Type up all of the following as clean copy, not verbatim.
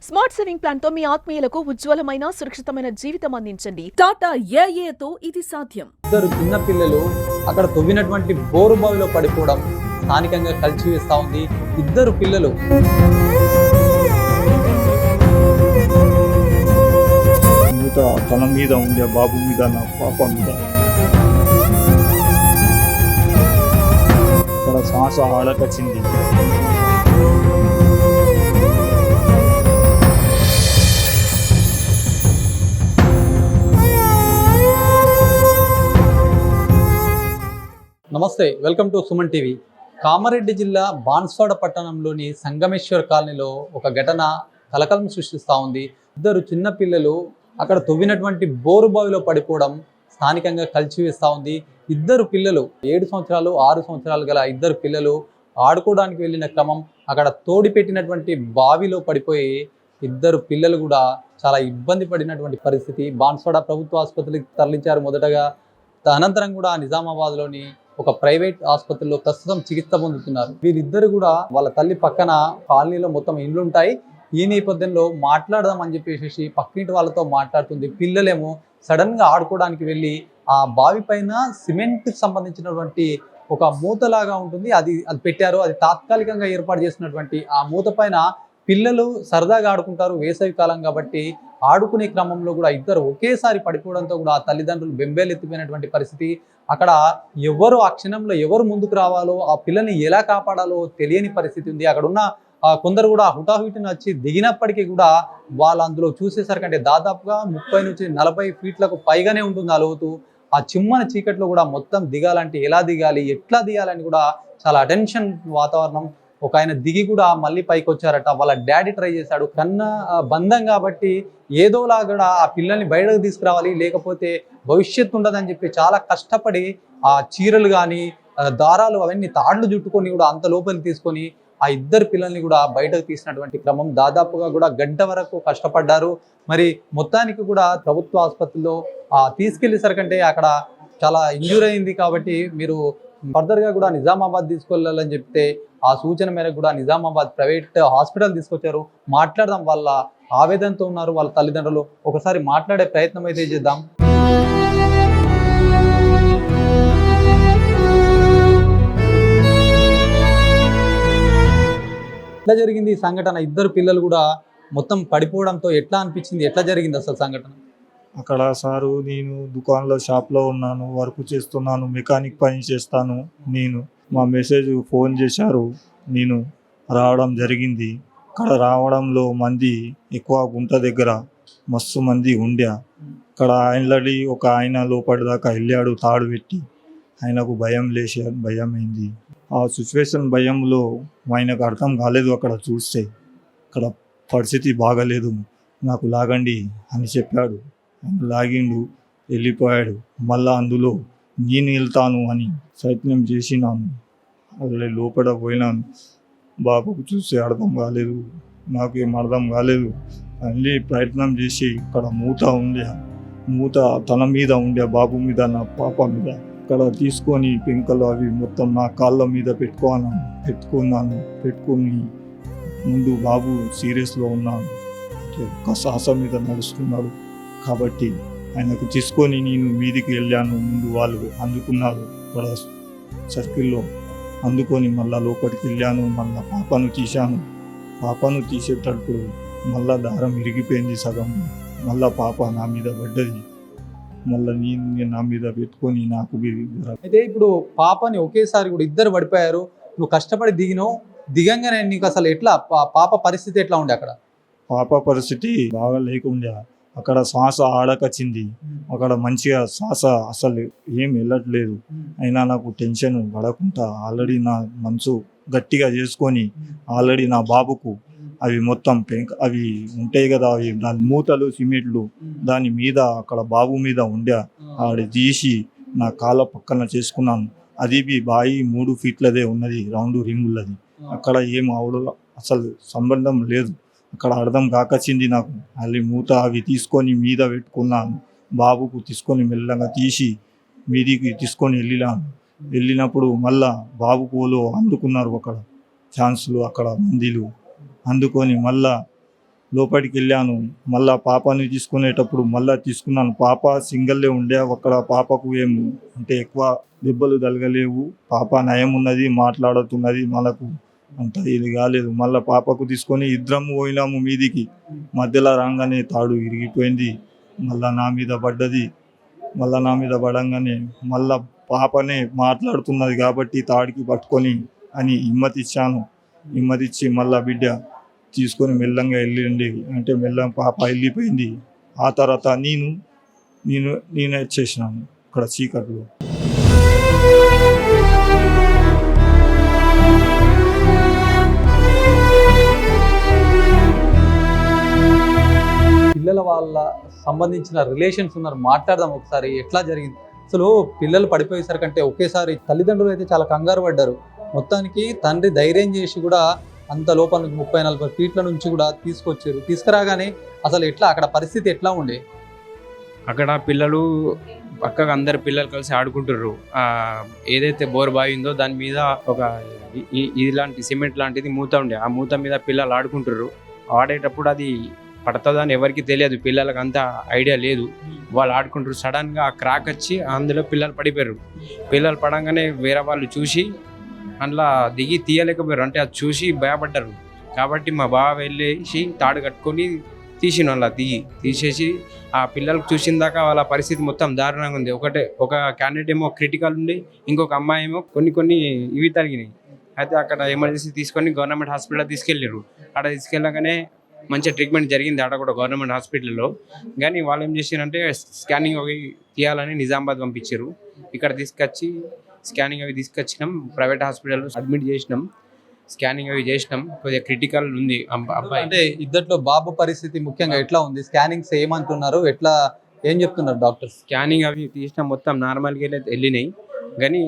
Smart saving plan తో మీ ఆత్మీయులకు ఉజ్వలమైన సురక్షితమైన జీవితం అందించండి. టాటా ఏఏతో ఇది సాధ్యం. ఇద్దరు చిన్న పిల్లలు అక్కడ తవ్వినటువంటి బోరు బావిలో పడిపోవడం స్థానికంగా కలిచివేస్తా ఉంది. ఇద్దరు పిల్లలు తన మీద ఉండే బాబు మీద నా పాప మీద ఇక్కడ శ్వాస ఆడకొచ్చింది. నమస్తే, welcome to Suman TV. Kamareddy జిల్లా బాన్స్వాడ పట్టణంలోని సంగమేశ్వర్ కాలనీలో ఒక ఘటన కలకలం సృష్టిస్తూ ఉంది. ఇద్దరు చిన్న పిల్లలు అక్కడ తవ్వినటువంటి బోరు బావిలో పడిపోవడం స్థానికంగా కలిచివేస్తూ ఉంది. ఇద్దరు పిల్లలు 7 సంవత్సరాలు 6 సంవత్సరాలు గల ఇద్దరు పిల్లలు ఆడుకోవడానికి వెళ్ళిన క్రమం అక్కడ తోడి పెట్టినటువంటి బావిలో పడిపోయి ఇద్దరు పిల్లలు కూడా చాలా ఇబ్బంది పడినటువంటి పరిస్థితి. బాన్స్వాడ ప్రభుత్వ ఆసుపత్రికి తరలించారు మొదటగా. అనంతరం కూడా నిజామాబాద్లోని ఒక ప్రైవేట్ ఆసుపత్రిలో ప్రస్తుతం చికిత్స పొందుతున్నారు. వీళ్ళిద్దరు కూడా వాళ్ళ తల్లి పక్కన కాలనీలో మొత్తం ఇండ్లు ఉంటాయి. ఈ నేపథ్యంలో మాట్లాడదామని చెప్పేసి పక్కింటి వాళ్ళతో మాట్లాడుతుంది. పిల్లలేమో సడన్ గా ఆడుకోవడానికి వెళ్ళి ఆ బావి పైన సిమెంట్ సంబంధించినటువంటి ఒక మూతలాగా ఉంటుంది, అది పెట్టారు. అది తాత్కాలికంగా ఏర్పాటు చేసినటువంటి ఆ మూత పైన పిల్లలు సరదాగా ఆడుకుంటారు. వేసవి కాలం కాబట్టి ఆడుకునే క్రమంలో కూడా ఇద్దరు ఒకేసారి పడిపోవడంతో కూడా ఆ తల్లిదండ్రులు బెంబేలెత్తిపోయినటువంటి పరిస్థితి. అక్కడ ఎవరు ఆ క్షణంలో ఎవరు ముందుకు రావాలో, ఆ పిల్లల్ని ఎలా కాపాడాలో తెలియని పరిస్థితి ఉంది. అక్కడ ఉన్న కొందరు కూడా హుటాహుటిని వచ్చి దిగినప్పటికీ కూడా వాళ్ళు అందులో చూసేసరికంటే దాదాపుగా 30 నుంచి 40 ఫీట్లకు పైగానే ఉంటుంది ఆ లోతు. ఆ చిమ్మన చీకట్లో కూడా మొత్తం దిగాలంటే ఎలా దిగాలి, ఎట్లా దిగాలని కూడా చాలా అటెన్షన్ వాతావరణం. ఒక ఆయన దిగి కూడా మళ్ళీ పైకి వచ్చారట. వాళ్ళ డాడీ ట్రై చేశాడు. కన్న బంధం కాబట్టి ఏదోలాగా ఆ పిల్లల్ని బయటకు తీసుకురావాలి, లేకపోతే భవిష్యత్తు ఉండదని చెప్పి చాలా కష్టపడి ఆ చీరలు కానీ దారాలు అవన్నీ తాళ్లు చుట్టుకొని కూడా అంత లోపలికి తీసుకొని ఆ ఇద్దరు పిల్లల్ని కూడా బయటకు తీసినటువంటి క్రమం. దాదాపుగా కూడా గంట వరకు కష్టపడ్డారు. మరి మొత్తానికి కూడా ప్రభుత్వ ఆసుపత్రిలో తీసుకెళ్లేసరికంటే అక్కడ చాలా ఇంజూర్ అయింది కాబట్టి మీరు ఫర్దర్గా కూడా నిజామాబాద్ తీసుకెళ్ళాలని చెప్తే ఆ సూచన మేరకు కూడా నిజామాబాద్ ప్రైవేట్ హాస్పిటల్ తీసుకొచ్చారు. మాట్లాడదాం, వాళ్ళ ఆవేదనతో ఉన్నారు వాళ్ళ తల్లిదండ్రులు. ఒకసారి మాట్లాడే ప్రయత్నం అయితే చేద్దాం. ఎట్లా జరిగింది ఈ సంఘటన? ఇద్దరు పిల్లలు కూడా మొత్తం పడిపోవడంతో ఎట్లా అనిపించింది? ఎట్లా జరిగింది అసలు సంఘటన? అక్కడ సారు, నేను దుకాణంలో షాప్లో ఉన్నాను, వర్క్ చేస్తున్నాను, మెకానిక్ పని చేస్తాను. నేను మా మెసేజ్ ఫోన్ చేశారు, నేను రావడం జరిగింది. అక్కడ రావడంలో మంది ఎక్కువ గుంట దగ్గర మస్తు మంది ఉండే. అక్కడ ఆల్రెడీ ఒక ఆయన లోపలి దాకా వెళ్ళాడు తాడు పెట్టి. ఆయనకు భయం అయింది. ఆ సిచ్యువేషన్ భయంలో ఆయనకు అర్థం కాలేదు. అక్కడ చూస్తే అక్కడ పరిస్థితి బాగలేదు, నాకు లాగండి అని చెప్పాడు. ఆయన లాగిండు, వెళ్ళిపోయాడు. మళ్ళా అందులో నేను వెళ్తాను అని ప్రయత్నం చేసినాను. అలా లోపల పోయినాను. బాబుకు చూస్తే అర్థం కాలేదు, నాకేం అర్థం కాలేదు. మళ్ళీ ప్రయత్నం చేసి ఇక్కడ మూత తన మీద ఉండే బాబు మీద నా పాప మీద అక్కడ తీసుకొని పెంకలు అవి మొత్తం నా కాళ్ళ మీద పెట్టుకుని ముందు బాబు సీరియస్లో ఉన్నాను, ఒక్క శ్వాస మీద నడుస్తున్నాడు కాబట్టి ఆయనకు తీసుకొని నేను మీదికి వెళ్ళాను. ముందు వాళ్ళు అందుకున్నారు, అక్కడ సర్కిల్లో అందుకొని మళ్ళా లోపలికి వెళ్ళాను. మళ్ళీ పాపను తీశాను. పాపను తీసేటప్పుడు మళ్ళా దారం ఇరిగిపోయింది సగం. మళ్ళా పాప నా మీద పడ్డది. మళ్ళీ నేను నా మీద పెట్టుకొని నాకు అయితే ఇప్పుడు పాపని ఒకేసారి కూడా ఇద్దరు పడిపోయారు. నువ్వు కష్టపడి దిగంగానే నీకు అసలు ఎట్లా పాప పరిస్థితి ఎట్లా ఉండే? అక్కడ పాప పరిస్థితి బాగా లేకుండా అక్కడ శ్వాస ఆడకొచ్చింది. అక్కడ మంచిగా శ్వాస అసలు ఏం వెళ్ళట్లేదు. అయినా నాకు టెన్షన్ పడకుండా ఆల్రెడీ నా మనసు గట్టిగా చేసుకొని ఆల్రెడీ నా బాబుకు అవి మొత్తం అవి ఉంటాయి కదా, అవి దాని మూతలు సిమెంట్లు దాని మీద అక్కడ బాబు మీద ఉండే ఆడ తీసి నా కాళ్ళ పక్కన చేసుకున్నాను. అది బాయి 3 ఫీట్లదే ఉన్నది, రౌండ్ రింగులది. అక్కడ ఏం అసలు సంబంధం లేదు. అక్కడ అర్థం కాకొచ్చింది నాకు. మళ్ళీ మూత అవి తీసుకొని మీద పెట్టుకున్నాను. బాబుకు తీసుకొని మెల్లగా తీసి మీదికి తీసుకొని వెళ్ళినప్పుడు మళ్ళా బాబుకు అందుకున్నారు అక్కడ ఛాన్సులు, అక్కడ మందిలు అందుకొని మళ్ళా లోపలికి వెళ్ళాను. మళ్ళా పాపని తీసుకునేటప్పుడు మళ్ళా తీసుకున్నాను. పాప సింగిల్లే ఉండే, అక్కడ పాపకు ఏం అంటే ఎక్కువ దెబ్బలు తగలలేవు. పాప నయం ఉన్నది, మాట్లాడుతున్నది. మనకు అంత ఇది కాలేదు. మళ్ళీ పాపకు తీసుకొని ఇద్దరము పోయినాము మీదికి. మధ్యలో రాగానే తాడు ఇరిగిపోయింది. మళ్ళా నా మీద పడ్డది. మళ్ళా నా మీద పడంగానే మళ్ళా పాపనే మాట్లాడుతున్నది కాబట్టి తాడికి పట్టుకొని అని హిమ్మతిచ్చాను. హిమ్మతిచ్చి మళ్ళా బిడ్డ తీసుకొని మెల్లంగా వెళ్ళండి అంటే మెల్లంగా పాప వెళ్ళిపోయింది. ఆ తర్వాత నేనే చేసినాను అక్కడ చీకట్లో. పిల్లల వాళ్ళ సంబంధించిన రిలేషన్స్ ఉన్నారు, మాట్లాడదాం ఒకసారి ఎట్లా జరిగింది. అసలు పిల్లలు పడిపోయేసరికంటే ఒకేసారి తల్లిదండ్రులు అయితే చాలా కంగారు పడ్డారు. మొత్తానికి తండ్రి ధైర్యం చేసి కూడా అంత లోపల నుంచి 30-40 ఫీట్ల నుంచి కూడా తీసుకొచ్చారు. తీసుకురాగానే అసలు ఎట్లా అక్కడ పరిస్థితి ఎట్లా ఉండే? అక్కడ పిల్లలు పక్కగా అందరు పిల్లలు కలిసి ఆడుకుంటుర్రు. ఏదైతే బోర్ బావి ఉందో దాని మీద ఒక ఇలాంటి సిమెంట్ లాంటిది మూత ఉండే. ఆ మూత మీద పిల్లలు ఆడుకుంటుర్రు. ఆడేటప్పుడు అది పడుతుందని ఎవరికి తెలియదు, పిల్లలకు అంత ఐడియా లేదు. వాళ్ళు ఆడుకుంటారు. సడన్గా ఆ క్రాక్ వచ్చి అందులో పిల్లలు పడిపోయారు. పిల్లలు పడంగానే వేరే వాళ్ళు చూసి అందులో దిగి తీయలేకపోయారు. అంటే అది చూసి భయపడ్డారు. కాబట్టి మా బావ వెళ్ళేసి తాడు కట్టుకొని తీసిన అలా తీసేసి ఆ పిల్లలకు చూసిన దాకా వాళ్ళ పరిస్థితి మొత్తం దారుణంగా ఉంది. ఒక క్యాండిడేట్ ఏమో క్రిటికల్ ఉంది, ఇంకొక అమ్మాయి ఏమో కొన్ని ఇవి తగినాయి. అయితే అక్కడ ఎమర్జెన్సీ తీసుకొని గవర్నమెంట్ హాస్పిటల్ తీసుకెళ్ళారు. అక్కడ తీసుకెళ్ళగానే మంచిగా ట్రీట్మెంట్ జరిగింది ఆడ కూడా గవర్నమెంట్ హాస్పిటల్లో. కానీ వాళ్ళు ఏం చేశారంటే స్కానింగ్ అవి తీయాలని నిజామాబాద్ పంపించారు. ఇక్కడ తీసుకొచ్చి స్కానింగ్ అవి తీసుకొచ్చినాం, ప్రైవేట్ హాస్పిటల్లో అడ్మిట్ చేసినాం, స్కానింగ్ అవి చేసినాం. కొద్దిగా క్రిటికల్ ఉంది అబ్బాయి. అంటే ఇద్దట్లో బాబు పరిస్థితి ముఖ్యంగా ఎట్లా ఉంది? స్కానింగ్స్ ఏమంటున్నారు, ఎట్లా ఏం చెప్తున్నారు డాక్టర్స్? స్కానింగ్ అవి తీసినా మొత్తం నార్మల్గా వెళ్ళినాయి. కానీ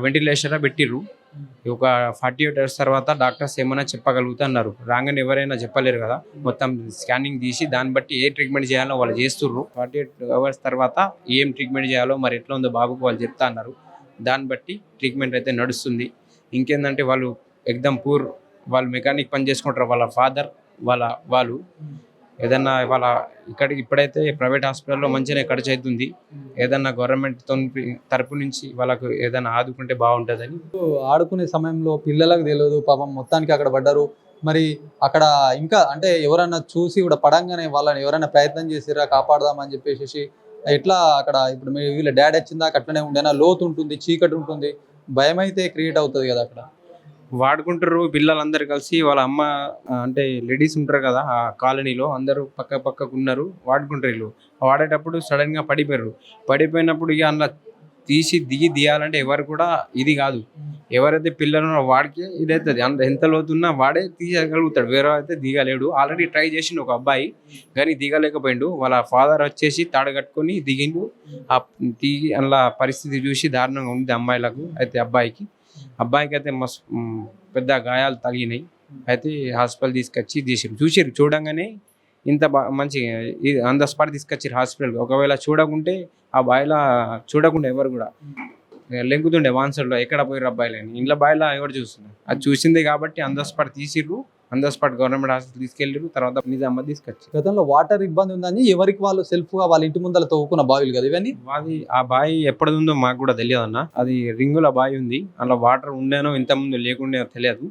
వెంటిలేషన్ పెట్టిర్రు. ఒక 48 hours తర్వాత డాక్టర్స్ ఏమైనా చెప్పగలుగుతున్నారు. రాగానే ఎవరైనా చెప్పలేరు కదా. మొత్తం స్కానింగ్ తీసి దాన్ని బట్టి ఏ ట్రీట్మెంట్ చేయాలో వాళ్ళు చేస్తుర్రు. 48 hours తర్వాత ఏం ట్రీట్మెంట్ చేయాలో మరి ఎట్లా ఉందో బాబుకు వాళ్ళు చెప్తా అన్నారు. దాన్ని బట్టి ట్రీట్మెంట్ అయితే నడుస్తుంది. ఇంకేందంటే వాళ్ళు ఎక్దమ్ పూర్, వాళ్ళు మెకానిక్ పని చేసుకుంటారు. వాళ్ళ ఫాదర్ వాళ్ళు ఏదన్నా వాళ్ళ ఇప్పుడైతే ప్రైవేట్ హాస్పిటల్లో మంచిగానే ఖర్చు అవుతుంది. ఏదన్నా గవర్నమెంట్ తరపు నుంచి వాళ్ళకు ఏదైనా ఆదుకుంటే బాగుంటుందని. ఆడుకునే సమయంలో పిల్లలకు తెలియదు పాపం, మొత్తానికి అక్కడ పడ్డారు. మరి అక్కడ ఇంకా అంటే ఎవరైనా చూసి కూడా పడంగానే వాళ్ళని ఎవరైనా ప్రయత్నం చేసిరా కాపాడదామని చెప్పేసి ఎట్లా అక్కడ ఇప్పుడు వీళ్ళ డాడీ వచ్చిందాక అట్లనే ఉండేనా? లోతు ఉంటుంది, చీకటి ఉంటుంది, భయం అయితే క్రియేట్ అవుతుంది కదా అక్కడ. వాడుకుంటారు పిల్లలందరూ కలిసి. వాళ్ళ అమ్మ అంటే లేడీస్ ఉంటారు కదా ఆ కాలనీలో, అందరూ పక్కకు ఉన్నారు, వాడుకుంటారు. వీళ్ళు వాడేటప్పుడు సడన్గా పడిపోయినప్పుడు ఇక అందులో తీసి దిగాలంటే ఎవరు కూడా ఇది కాదు. ఎవరైతే పిల్లలు వాడికి ఇదవుతుంది. ఎంత లోతున్నా వాడే తీయగలుగుతాడు, వేరే అయితే దిగలేడు. ఆల్రెడీ ట్రై చేసిండు ఒక అబ్బాయి, కానీ దిగలేకపోయిండు. వాళ్ళ ఫాదర్ వచ్చేసి తాడు కట్టుకొని దిగిండు. దిగి అందులో పరిస్థితి చూసి దారుణంగా ఉంది అమ్మాయిలకు. అయితే అబ్బాయికి అయితే మస్తు పెద్ద గాయాలు తగిలినాయి. అయితే హాస్పిటల్ తీసుకొచ్చి చూసిరు. చూడంగానే ఇంత మంచిగా ఆన్ ద స్పాట్ తీసుకొచ్చారు హాస్పిటల్కి. ఒకవేళ చూడకుంటే ఆ బాయిలా చూడకుండా ఎవరు కూడా లెంకుతుండే వాన్సర్లో ఎక్కడ పోయారు అబ్బాయిలని. ఇంట్లో బాయిలా ఎవరు చూస్తున్నారు? అది చూసిందే కాబట్టి ఆన్ ద స్పాట్ తీసిర్రు. On the spot government hospital తీసుకెళ్ళారు. తర్వాత నిజామాబాద్ తీసుకొచ్చారు. గతంలో వాటర్ ఇబ్బంది ఉందని ఎవరికి వాళ్ళు సెల్ఫ్గా వాళ్ళ ఇంటి ముందర తవ్వుకున్న బావిలు కదా ఇవన్నీ. అది ఆ బావి ఎప్పటిది ఉందో మాకు కూడా తెలియదు అన్న. అది రింగుల బావి ఉంది, అందులో వాటర్ ఉండేనో ఇంతకుముందు లేకుండేనో తెలియదు.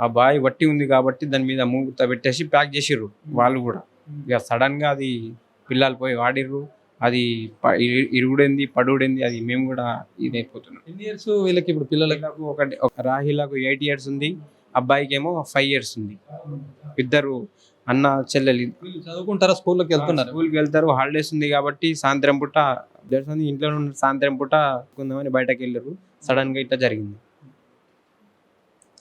ఆ బావి వట్టి ఉంది కాబట్టి దాని మీద మూత పెట్టేసి ప్యాక్ చేసిర్రు వాళ్ళు కూడా. ఇక సడన్గా అది పిల్లలు పోయి వాడిర్రు. అది ఇరుగుడింది, పడుడింది. అది మేము కూడా ఇది అయిపోతున్నాం. ఎన్ని ఇయర్స్ వీళ్ళకి ఇప్పుడు పిల్లలకు? ఒక రాహిలకు 8 years ఉంది, అబ్బాయికి ఏమో 5 years ఉంది. ఇద్దరు అన్న చెల్లెలు. చదువుకుంటారా? స్కూల్కి వెళ్తారు. హాలిడేస్ ఉంది కాబట్టి సాయంత్రం పూట ఇంట్లో సాయంత్రం పూట కొందామని బయటకు వెళ్ళారు. సడన్ గా ఇట్లా జరిగింది.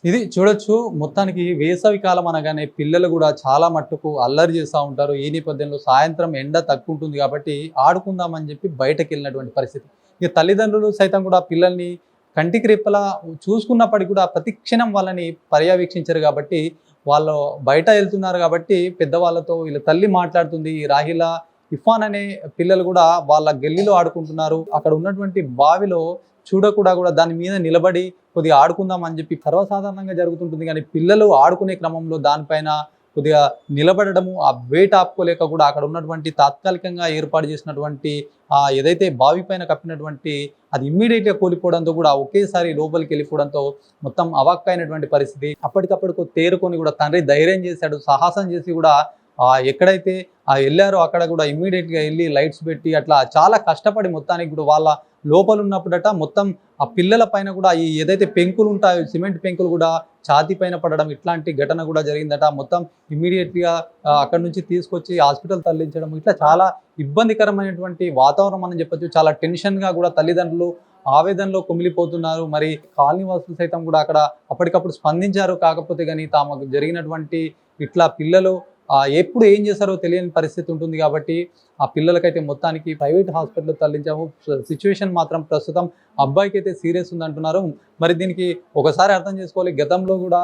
ఇది చూడొచ్చు. మొత్తానికి వేసవి కాలం అనగానే పిల్లలు కూడా చాలా మట్టుకు అల్లరి చేస్తూ ఉంటారు. ఈ నేపథ్యంలో సాయంత్రం ఎండ తక్కువ ఉంటుంది కాబట్టి ఆడుకుందామని చెప్పి బయటకు వెళ్ళినటువంటి పరిస్థితి. ఇక తల్లిదండ్రులు సైతం కూడా పిల్లల్ని కంటికి రెప్పలా చూసుకున్నప్పటికీ కూడా ప్రతి క్షణం వాళ్ళని పర్యవేక్షించరు కాబట్టి వాళ్ళు బయట వెళ్తున్నారు కాబట్టి పెద్దవాళ్ళతో వీళ్ళ తల్లి మాట్లాడుతుంది. రాహిలా, ఇఫాన్ అనే పిల్లలు కూడా వాళ్ళ గల్లీలో ఆడుకుంటున్నారు. అక్కడ ఉన్నటువంటి బావిలో చూడకుండా కూడా దాని మీద నిలబడి కొద్దిగా ఆడుకుందాం అని చెప్పి సర్వసాధారణంగా జరుగుతుంటుంది. కానీ పిల్లలు ఆడుకునే క్రమంలో దానిపైన కొద్దిగా నిలబడము, ఆ వెయిట్ ఆపుకోలేక కూడా అక్కడ ఉన్నటువంటి తాత్కాలికంగా ఏర్పాటు చేసినటువంటి ఏదైతే బావి పైన కప్పినటువంటి అది ఇమ్మీడియట్గా కూలిపోవడంతో కూడా ఒకేసారి లోపలికి వెళ్ళిపోవడంతో మొత్తం అవాక్కైనటువంటి పరిస్థితి. అప్పటికప్పుడు తేరుకొని కూడా తండ్రి ధైర్యం చేశాడు, సాహసం చేసి కూడా ఎక్కడైతే వెళ్ళారో అక్కడ కూడా ఇమ్మీడియట్గా వెళ్ళి లైట్స్ పెట్టి అట్లా చాలా కష్టపడి మొత్తానికి కూడా వాళ్ళ లోపల ఉన్నప్పుడట మొత్తం ఆ పిల్లల పైన కూడా ఈ ఏదైతే పెంకులు ఉంటాయో సిమెంట్ పెంకులు కూడా ఛాతీ పైన పడడం ఇట్లాంటి ఘటన కూడా జరిగిందట. మొత్తం ఇమ్మీడియట్గా అక్కడ నుంచి తీసుకొచ్చి హాస్పిటల్ తరలించడం ఇట్లా చాలా ఇబ్బందికరమైనటువంటి వాతావరణం అని చెప్పొచ్చు. చాలా టెన్షన్గా కూడా తల్లిదండ్రులు ఆవేదనలో కుమిలిపోతున్నారు. మరి కాలనీ వాసులు సైతం కూడా అక్కడ అప్పటికప్పుడు స్పందించారు. కాకపోతే కానీ తమకు జరిగినటువంటి ఇట్లా పిల్లలు ఎప్పుడు ఏం చేస్తారో తెలియని పరిస్థితి ఉంటుంది కాబట్టి ఆ పిల్లలకైతే మొత్తానికి ప్రైవేట్ హాస్పిటల్ తరలించాము. సిచ్యువేషన్ మాత్రం ప్రస్తుతం అబ్బాయికి అయితే సీరియస్ ఉందంటున్నారు. మరి దీనికి ఒకసారి అర్థం చేసుకోవాలి, గతంలో కూడా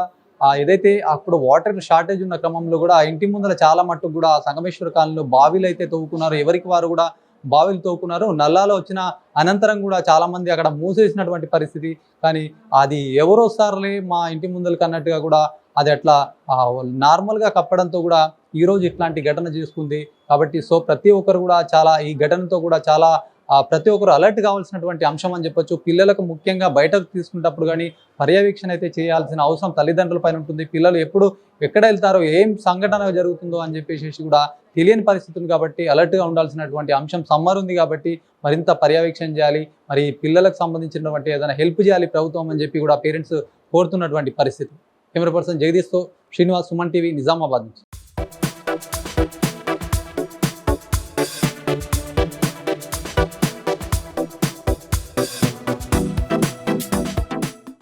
ఏదైతే అప్పుడు వాటర్ షార్టేజ్ ఉన్న క్రమంలో కూడా ఆ ఇంటి ముందర చాలా మట్టుకు కూడా సంగమేశ్వర కాలనీలో బావిలు అయితే తవ్వుకున్నారు. ఎవరికి వారు కూడా బావిలు తవ్వుకున్నారు. నల్లాలో వచ్చిన అనంతరం కూడా చాలా మంది అక్కడ మూసేసినటువంటి పరిస్థితి. కానీ అది ఎవరు వస్తారులే మా ఇంటి ముందరికి అన్నట్టుగా కూడా అది అట్లా నార్మల్గా కప్పడంతో కూడా ఈరోజు ఇట్లాంటి ఘటన చేసుకుంది. కాబట్టి ప్రతి ఒక్కరు కూడా చాలా ఈ ఘటనతో కూడా చాలా ప్రతి ఒక్కరు అలర్ట్ కావాల్సినటువంటి అంశం అని చెప్పొచ్చు. పిల్లలకు ముఖ్యంగా బయటకు తీసుకునేటప్పుడు కానీ పర్యవేక్షణ అయితే చేయాల్సిన అవసరం తల్లిదండ్రుల పైన ఉంటుంది. పిల్లలు ఎప్పుడు ఎక్కడ వెళ్తారో ఏం సంఘటన జరుగుతుందో అని చెప్పేసి కూడా తెలియని పరిస్థితి ఉంది కాబట్టి అలర్ట్గా ఉండాల్సినటువంటి అంశం. సమ్మర్ ఉంది కాబట్టి మరింత పర్యవేక్షణ చేయాలి. మరి పిల్లలకు సంబంధించినటువంటి ఏదైనా హెల్ప్ చేయాలి ప్రభుత్వం అని చెప్పి కూడా పేరెంట్స్ కోరుతున్నటువంటి పరిస్థితి. కెమెరా పర్సన్ జగదీష్తో శ్రీనివాస్, సుమన్ టీవీ, నిజామాబాద్ నుంచి.